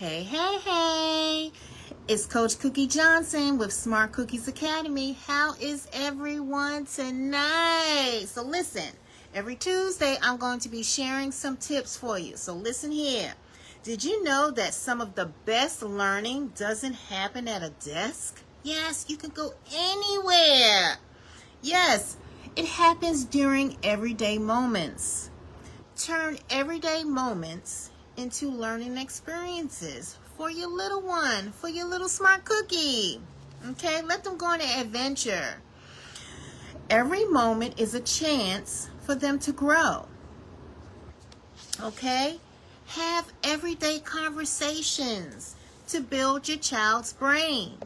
Hey, hey, hey. It's Coach Cookie Johnson with Smart Cookies Academy. How is everyone tonight? So listen, every Tuesday I'm going to be sharing some tips for you. So listen here. Did you know that some of the best learning doesn't happen at a desk? Yes, you can go anywhere. Yes, it happens during everyday moments. Turn everyday moments into learning experiences for your little one, for your little smart cookie. Okay, let them go on an adventure. Every moment is a chance for them to grow. Okay, have everyday conversations to build your child's brain.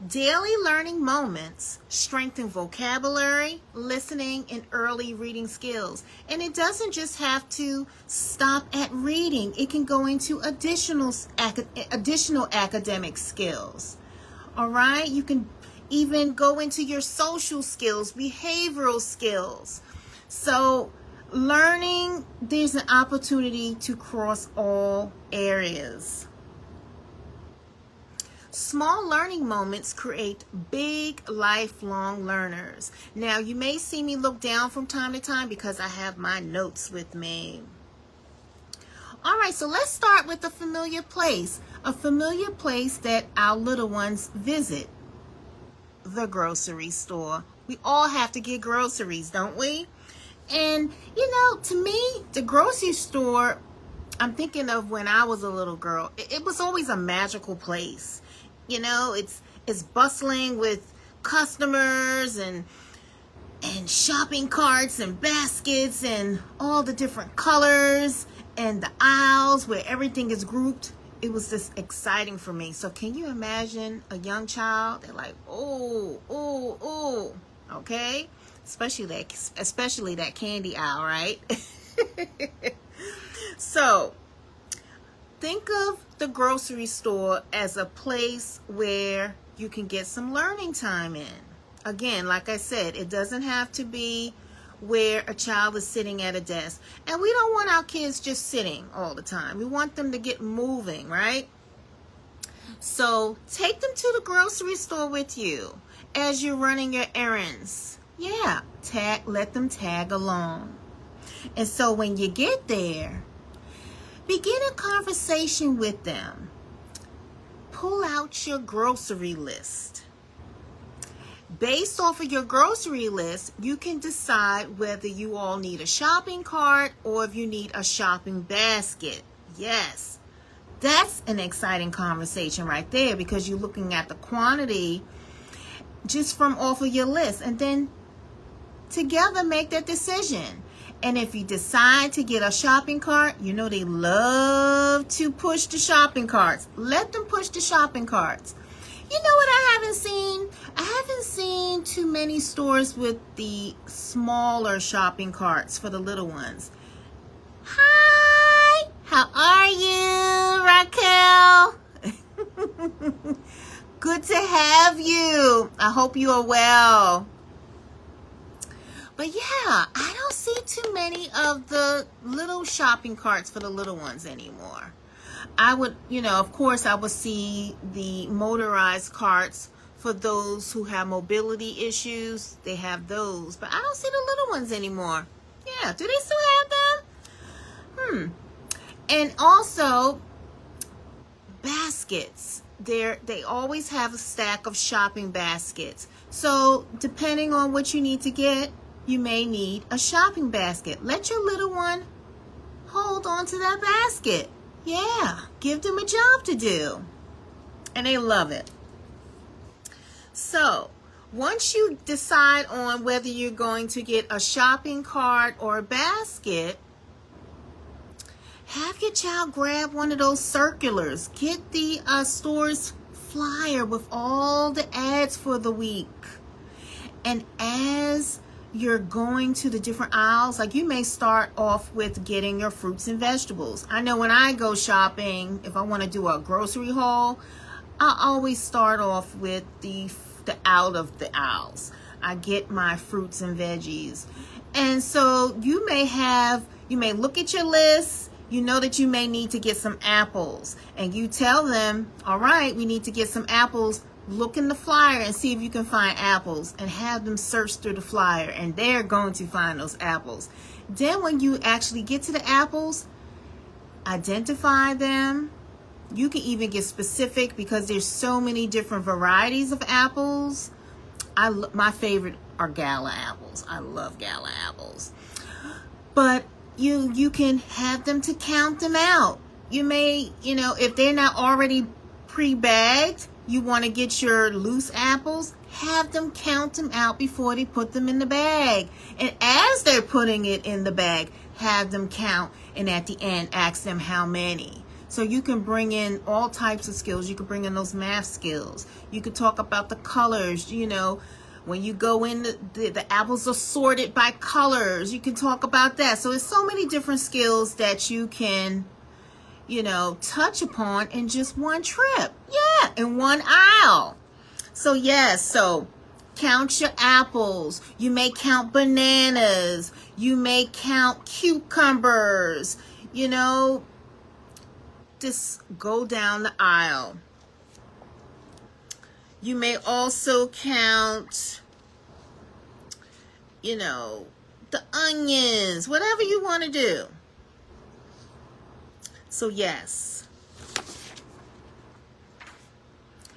Daily learning moments strengthen vocabulary, listening, and early reading skills. And it doesn't just have to stop at reading. It can go into additional academic skills. All right? You can even go into your social skills, behavioral skills. So learning, there's an opportunity to cross all areas. Small learning moments create big lifelong learners. Now, you may see me look down from time to time because I have my notes with me. All right, so let's start with a familiar place that our little ones visit, the grocery store. We all have to get groceries, don't we? And, to me, the grocery store, I'm thinking of when I was a little girl. It was always a magical place. It's bustling with customers and shopping carts and baskets and all the different colors and the aisles where everything is grouped. It was just exciting for me. So can you imagine a young child? They're like, oh, okay? Especially that candy aisle, right? So think of the grocery store as a place where you can get some learning time in. Again, like I said, it doesn't have to be where a child is sitting at a desk. And we don't want our kids just sitting all the time. We want them to get moving, right? So take them to the grocery store with you as you're running your errands. Yeah, let them tag along. And so when you get there, begin a conversation with them. Pull out your grocery list. Based off of your grocery list, you can decide whether you all need a shopping cart or if you need a shopping basket. Yes, that's an exciting conversation right there because you're looking at the quantity just from off of your list. And then together make that decision. And if you decide to get a shopping cart, they love to push the shopping carts. Let them push the shopping carts. You know what I haven't seen? I haven't seen too many stores with the smaller shopping carts for the little ones. Hi, how are you, Raquel? Good to have you. I hope you are well. But yeah, I don't see too many of the little shopping carts for the little ones anymore. I would, of course, I would see the motorized carts for those who have mobility issues. They have those, but I don't see the little ones anymore. Yeah, do they still have them? And also, baskets. They always have a stack of shopping baskets. So, depending on what you need to get, you may need a shopping basket. Let your little one hold on to that basket. Yeah, give them a job to do. And they love it. So, once you decide on whether you're going to get a shopping cart or a basket, have your child grab one of those circulars. Get the store's flyer with all the ads for the week. And as you're going to the different aisles, like you may start off with getting your fruits and vegetables. I know when I go shopping, if I want to do a grocery haul, I always start off with the out of the aisles. I get my fruits and veggies. And so you may look at your list You know that you may need to get some apples, and you tell them, all right, we need to get some apples. Look in the flyer and see if you can find apples, and have them search through the flyer, and they're going to find those apples. Then when you actually get to the apples, identify them. You can even get specific, because there's so many different varieties of apples. My favorite are Gala apples. I love Gala apples. But you can have them to count them out. You may, if they're not already pre-bagged, you want to get your loose apples, have them count them out before they put them in the bag. And as they're putting it in the bag, have them count, and at the end ask them how many. So you can bring in all types of skills. You can bring in those math skills. You could talk about the colors, when you go in, the apples are sorted by colors. You can talk about that. So there's so many different skills that you can, touch upon in just one trip. Yeah, in one aisle. So yes, so count your apples. You may count bananas. You may count cucumbers. Just go down the aisle. You may also count, the onions, whatever you want to do. So yes.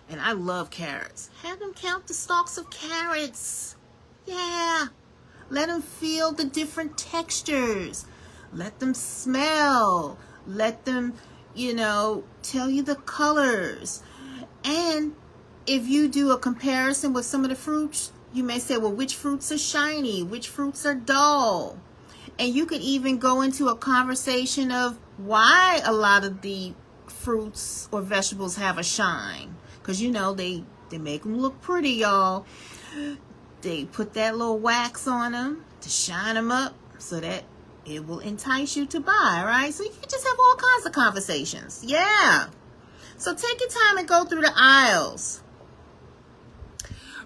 And I love carrots. Have them count the stalks of carrots. Yeah. Let them feel the different textures. Let them smell. Let them, tell you the colors. And if you do a comparison with some of the fruits, you may say, well, which fruits are shiny? Which fruits are dull? And you could even go into a conversation of why a lot of the fruits or vegetables have a shine. Because, they make them look pretty, y'all. They put that little wax on them to shine them up so that it will entice you to buy, right? So you can just have all kinds of conversations. Yeah. So take your time and go through the aisles.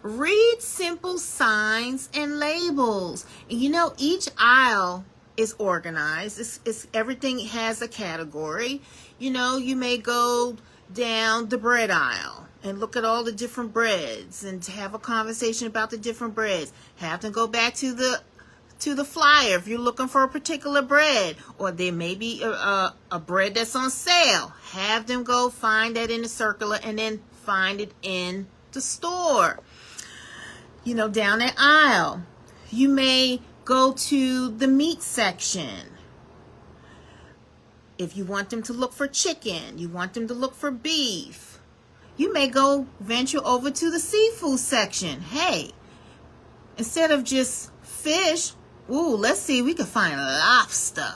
Read simple signs and labels. And each aisle is organized. It's everything has a category. You may go down the bread aisle and look at all the different breads and to have a conversation about the different breads. Have them go back to the flyer if you're looking for a particular bread, or there may be a bread that's on sale. Have them go find that in the circular and then find it in the store. Down that aisle. You may go to the meat section. If you want them to look for chicken, you want them to look for beef. You may go venture over to the seafood section. Hey, instead of just fish, let's see if we can find lobster.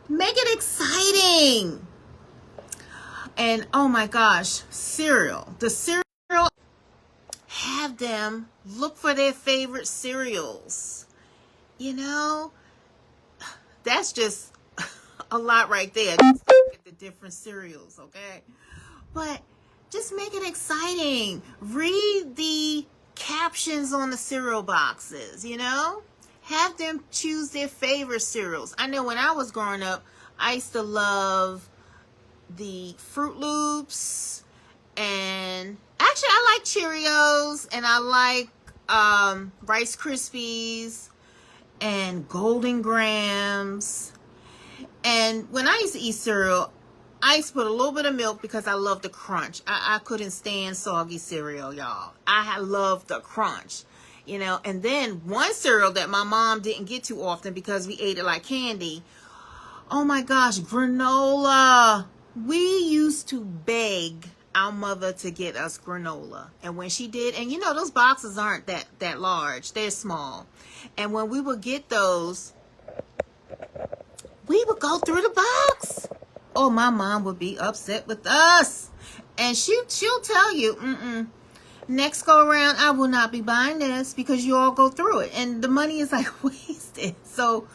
Make it exciting. And oh my gosh, cereal. The cereal, have them look for their favorite cereals. That's just a lot right there. Just look at the different cereals, okay? But just make it exciting. Read the captions on the cereal boxes, Have them choose their favorite cereals. I know when I was growing up, I used to love the Fruit Loops, and actually I like Cheerios, and I like Rice Krispies and Golden Grams. And when I used to eat cereal, I used to put a little bit of milk because I love the crunch. I couldn't stand soggy cereal, y'all. I love the crunch. And then one cereal that my mom didn't get too often because we ate it like candy. Oh my gosh, granola. We used to beg our mother to get us granola. And when she did, and those boxes aren't that large. They're small. And when we would get those, we would go through the box. Oh, my mom would be upset with us. And she'll tell you, next go around, I will not be buying this because you all go through it. And the money is like wasted. So,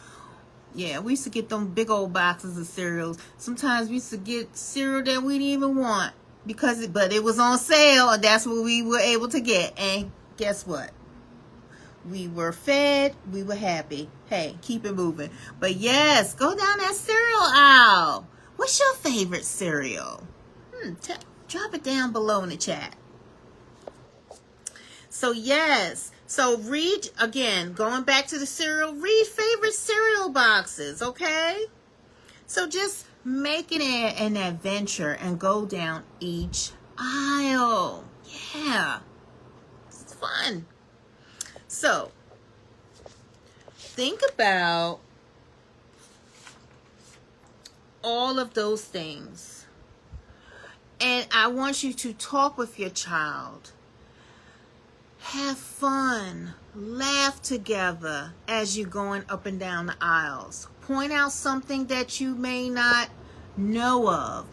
yeah, we used to get them big old boxes of cereals. Sometimes we used to get cereal that we didn't even want but it was on sale, and that's what we were able to get. And guess what? we were fed, we were happy. Hey, keep it moving. But yes, go down that cereal aisle. What's your favorite cereal? Drop it down below in the chat. So yes, so read, again, going back to the cereal, read favorite cereal boxes, okay? So just making it an adventure and go down each aisle. Yeah, it's fun. So think about all of those things. And I want you to talk with your child. Have fun. Laugh together as you're going up and down the aisles. Point out something that you may not know of.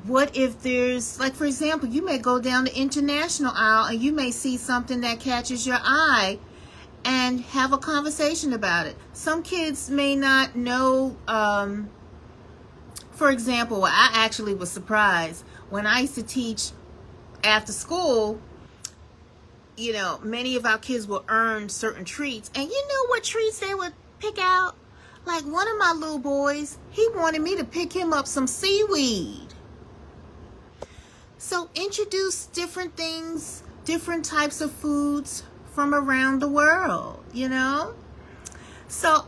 What if there's, like for example, you may go down the international aisle and you may see something that catches your eye and have a conversation about it. Some kids may not know, for example, I actually was surprised when I used to teach after school. You know, many of our kids will earn certain treats. And you know what treats they would pick out? Like one of my little boys, he wanted me to pick him up some seaweed. So introduce different things, different types of foods from around the world, you know? So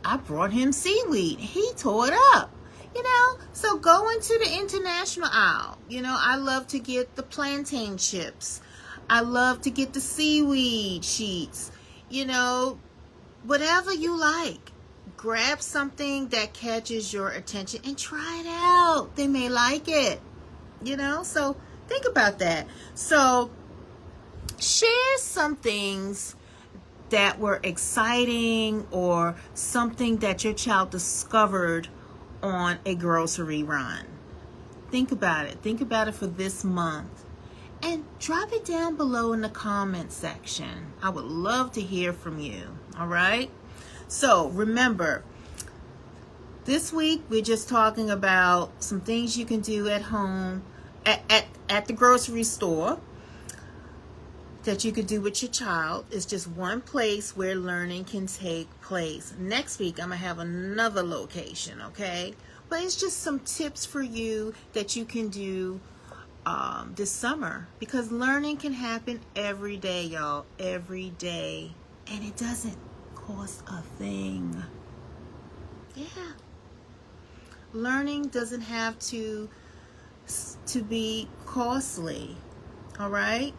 I brought him seaweed. He tore it up, you know? So go into the international aisle. You know, I love to get the plantain chips. I love to get the seaweed sheets, you know, whatever you like. Grab something that catches your attention and try it out. They may like it, you know, so think about that. So share some things that were exciting or something that your child discovered on a grocery run. Think about it. Think about it for this month. And drop it down below in the comment section. I would love to hear from you. All right. So remember, this week we're just talking about some things you can do at home, at the grocery store, that you could do with your child. It's just one place where learning can take place. Next week I'm going to have another location, okay? But it's just some tips for you that you can do this summer, because learning can happen every day, y'all, every day, and it doesn't cost a thing. Yeah, learning doesn't have to be costly. All right.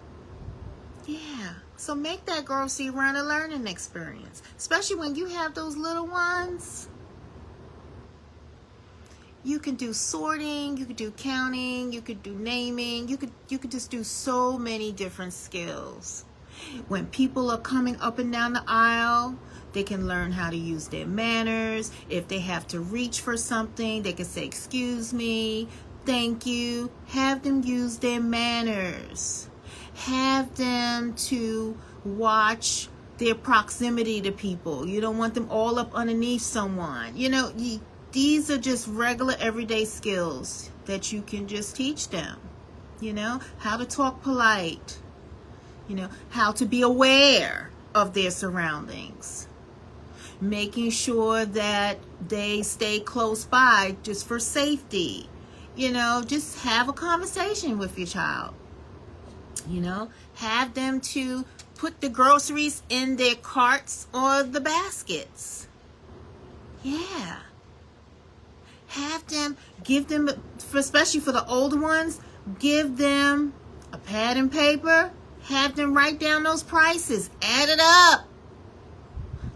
Yeah, so make that grocery run a learning experience, especially when you have those little ones. You can do sorting, you could do counting, you could do naming, you could just do so many different skills. When people are coming up and down the aisle, they can learn how to use their manners. If they have to reach for something, they can say, "Excuse me, thank you." Have them use their manners. Have them to watch their proximity to people. You don't want them all up underneath someone. You know, these are just regular everyday skills that you can just teach them. You know, how to talk polite. You know, how to be aware of their surroundings. Making sure that they stay close by just for safety. You know, just have a conversation with your child. You know, have them to put the groceries in their carts or the baskets. Yeah. Have them, give them, especially for the older ones, give them a pad and paper. Have them write down those prices. Add it up.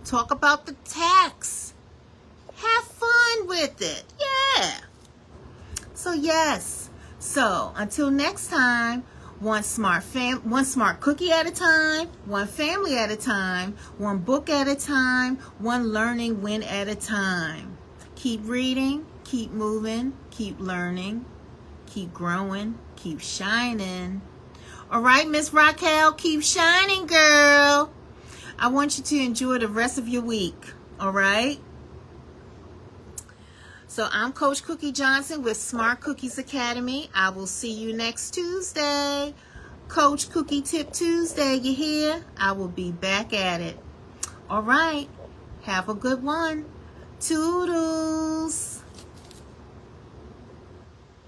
Talk about the tax. Have fun with it. Yeah. So yes. So until next time, one smart cookie at a time, one family at a time, one book at a time, one learning win at a time. Keep reading, keep moving, keep learning, keep growing, keep shining. All right, Miss Raquel, keep shining, girl. I want you to enjoy the rest of your week. All right? So I'm Coach Cookie Johnson with Smart Cookies Academy. I will see you next Tuesday. Coach Cookie Tip Tuesday, you hear? I will be back at it. All right. Have a good one. Toodles.